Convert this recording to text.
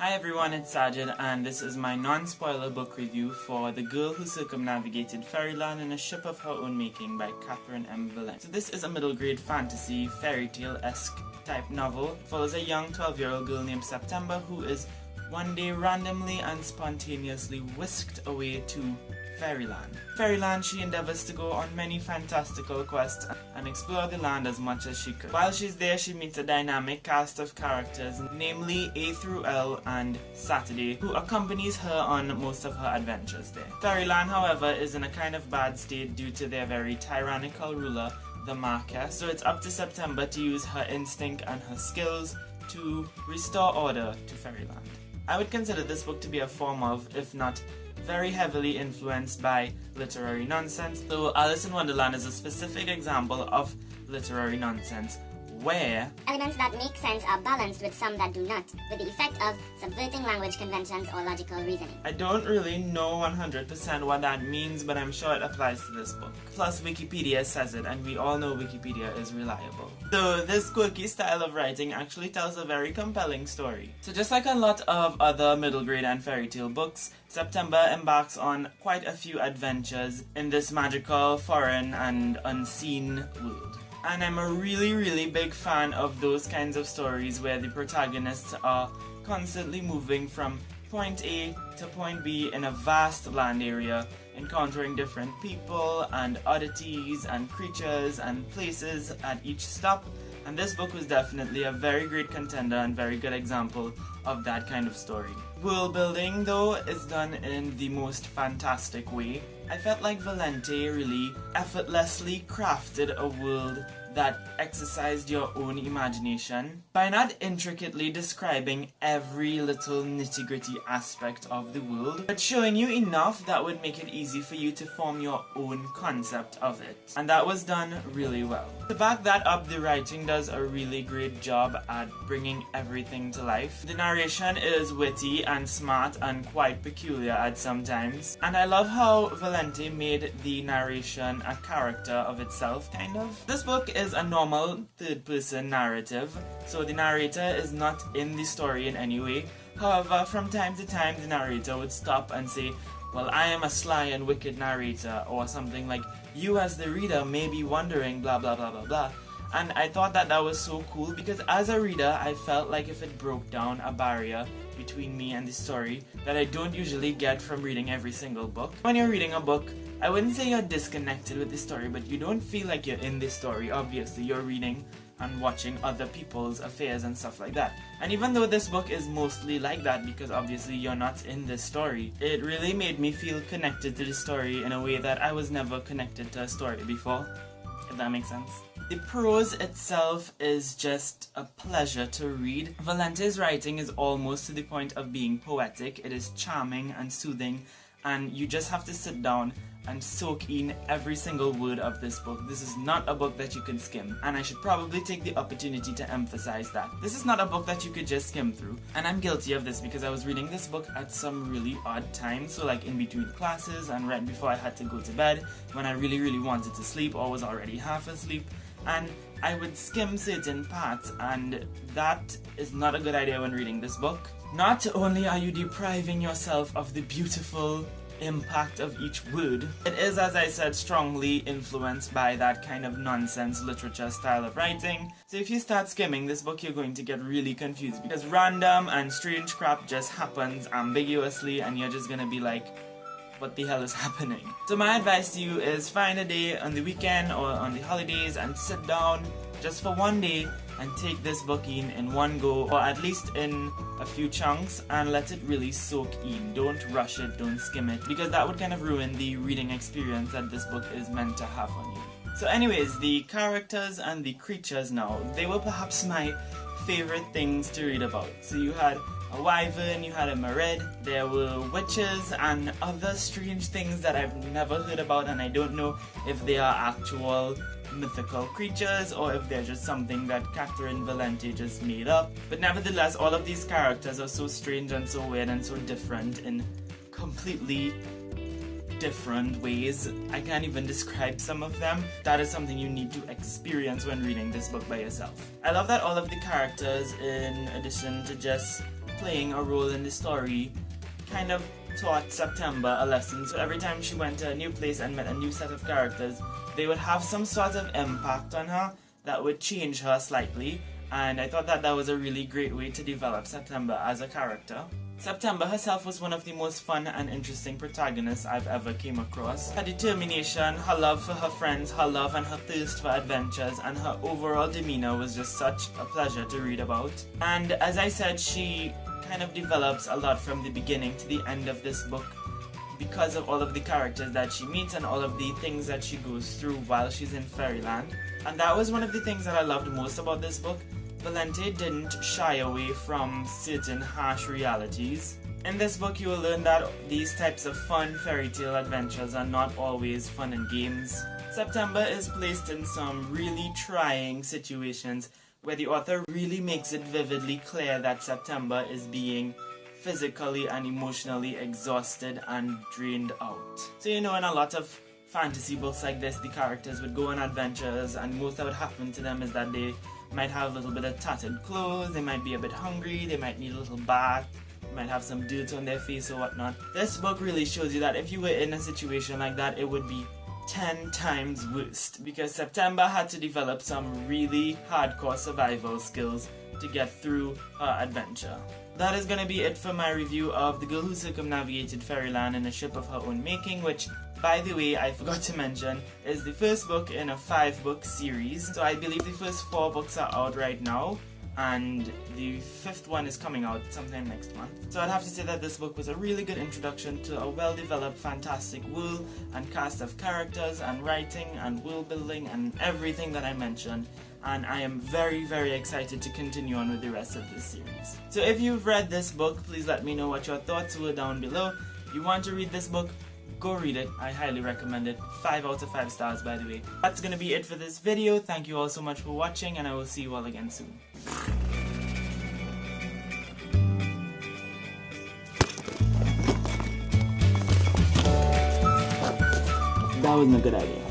Hi everyone, it's Sajid and this is my non-spoiler book review for The Girl Who Circumnavigated Fairyland in a Ship of Her Own Making by Catherine M. Valente. So this is a middle grade fantasy, fairy tale-esque type novel. It follows a young 12-year-old girl named September who is one day randomly and spontaneously whisked away to Fairyland. Fairyland, she endeavors to go on many fantastical quests and explore the land as much as she could. While she's there, she meets a dynamic cast of characters, namely A through L and Saturday, who accompanies her on most of her adventures there. Fairyland, however, is in a kind of bad state due to their very tyrannical ruler, the Marquess, so it's up to September to use her instinct and her skills to restore order to Fairyland. I would consider this book to be a form of, if not very heavily influenced by literary nonsense. So Alice in Wonderland is a specific example of literary nonsense where elements that make sense are balanced with some that do not, with the effect of subverting language conventions or logical reasoning. I don't really know 100% what that means, but I'm sure it applies to this book. Plus Wikipedia says it, and we all know Wikipedia is reliable. So this quirky style of writing actually tells a very compelling story. So just like a lot of other middle grade and fairy tale books, September embarks on quite a few adventures in this magical, foreign and unseen world. And I'm a really big fan of those kinds of stories where the protagonists are constantly moving from point A to point B in a vast land area, encountering different people and oddities and creatures and places at each stop. And this book was definitely a very great contender and very good example of that kind of story. World building, though, is done in the most fantastic way. I felt like Valente really effortlessly crafted a world that exercised your own imagination by not intricately describing every little nitty-gritty aspect of the world, but showing you enough that would make it easy for you to form your own concept of it. And that was done really well. To back that up, the writing does a really great job at bringing everything to life. The narration is witty and smart and quite peculiar at some times. And I love how Valente made the narration a character of itself, kind of. This book is a normal third-person narrative, so the narrator is not in the story in any way. However, from time to time, the narrator would stop and say, "Well, I am a sly and wicked narrator," or something like, "You as the reader may be wondering blah blah blah blah blah." And I thought that that was so cool because as a reader, I felt like if it broke down a barrier between me and the story that I don't usually get from reading every single book. When you're reading a book, I wouldn't say you're disconnected with the story, but you don't feel like you're in the story. Obviously, you're reading and watching other people's affairs and stuff like that. And even though this book is mostly like that, because obviously you're not in this story, it really made me feel connected to the story in a way that I was never connected to a story before, if that makes sense. The prose itself is just a pleasure to read. Valente's writing is almost to the point of being poetic. It is charming and soothing, and you just have to sit down and soak in every single word of this book. This is not a book that you can skim, and I should probably take the opportunity to emphasize that. This is not a book that you could just skim through, and I'm guilty of this because I was reading this book at some really odd times, so like in between classes and right before I had to go to bed, when I really wanted to sleep or was already half asleep, and I would skim certain parts, and that is not a good idea when reading this book. Not only are you depriving yourself of the beautiful impact of each word, it is, as I said, strongly influenced by that kind of nonsense literature style of writing. So if you start skimming this book, you're going to get really confused because random and strange crap just happens ambiguously and you're just gonna be like, what the hell is happening? So my advice to you is find a day on the weekend or on the holidays and sit down just for one day and take this book in one go, or at least in a few chunks, and let it really soak in. Don't rush it, don't skim it, because that would kind of ruin the reading experience that this book is meant to have on you. So anyways, the characters and the creatures now, they were perhaps my favorite things to read about. So you had a wyvern, you had a mered, there were witches and other strange things that I've never heard about, and I don't know if they are actual mythical creatures or if they're just something that Catherine Valente just made up. But nevertheless, all of these characters are so strange and so weird and so different in completely different ways. I can't even describe some of them. That is something you need to experience when reading this book by yourself. I love that all of the characters, in addition to just playing a role in the story, kind of taught September a lesson. So every time she went to a new place and met a new set of characters, they would have some sort of impact on her that would change her slightly, and I thought that that was a really great way to develop September as a character. September herself was one of the most fun and interesting protagonists I've ever came across. Her determination, her love for her friends, her love and her thirst for adventures, and her overall demeanor was just such a pleasure to read about. And as I said, she kind of develops a lot from the beginning to the end of this book because of all of the characters that she meets and all of the things that she goes through while she's in Fairyland. And that was one of the things that I loved most about this book. Valente didn't shy away from certain harsh realities. In this book, you will learn that these types of fun fairy tale adventures are not always fun and games. September is placed in some really trying situations where the author really makes it vividly clear that September is being physically and emotionally exhausted and drained out. So in a lot of fantasy books like this, the characters would go on adventures, and most that would happen to them is that they might have a little bit of tattered clothes, they might be a bit hungry, they might need a little bath, they might have some dirt on their face or whatnot. This book really shows you that if you were in a situation like that, it would be 10 times worse, because September had to develop some really hardcore survival skills to get through her adventure. That is going to be it for my review of The Girl Who Circumnavigated Fairyland in a Ship of Her Own Making, which, by the way, I forgot to mention, is the first book in a 5-book series. So I believe the first 4 books are out right now, and the 5th one is coming out sometime next month. So I'd have to say that this book was a really good introduction to a well-developed, fantastic world and cast of characters and writing and world building and everything that I mentioned. And I am very, very excited to continue on with the rest of this series. So if you've read this book, please let me know what your thoughts were down below. If you want to read this book, go read it. I highly recommend it. 5 out of 5 stars, by the way. That's gonna be it for this video. Thank you all so much for watching, and I will see you all again soon. That wasn't a good idea.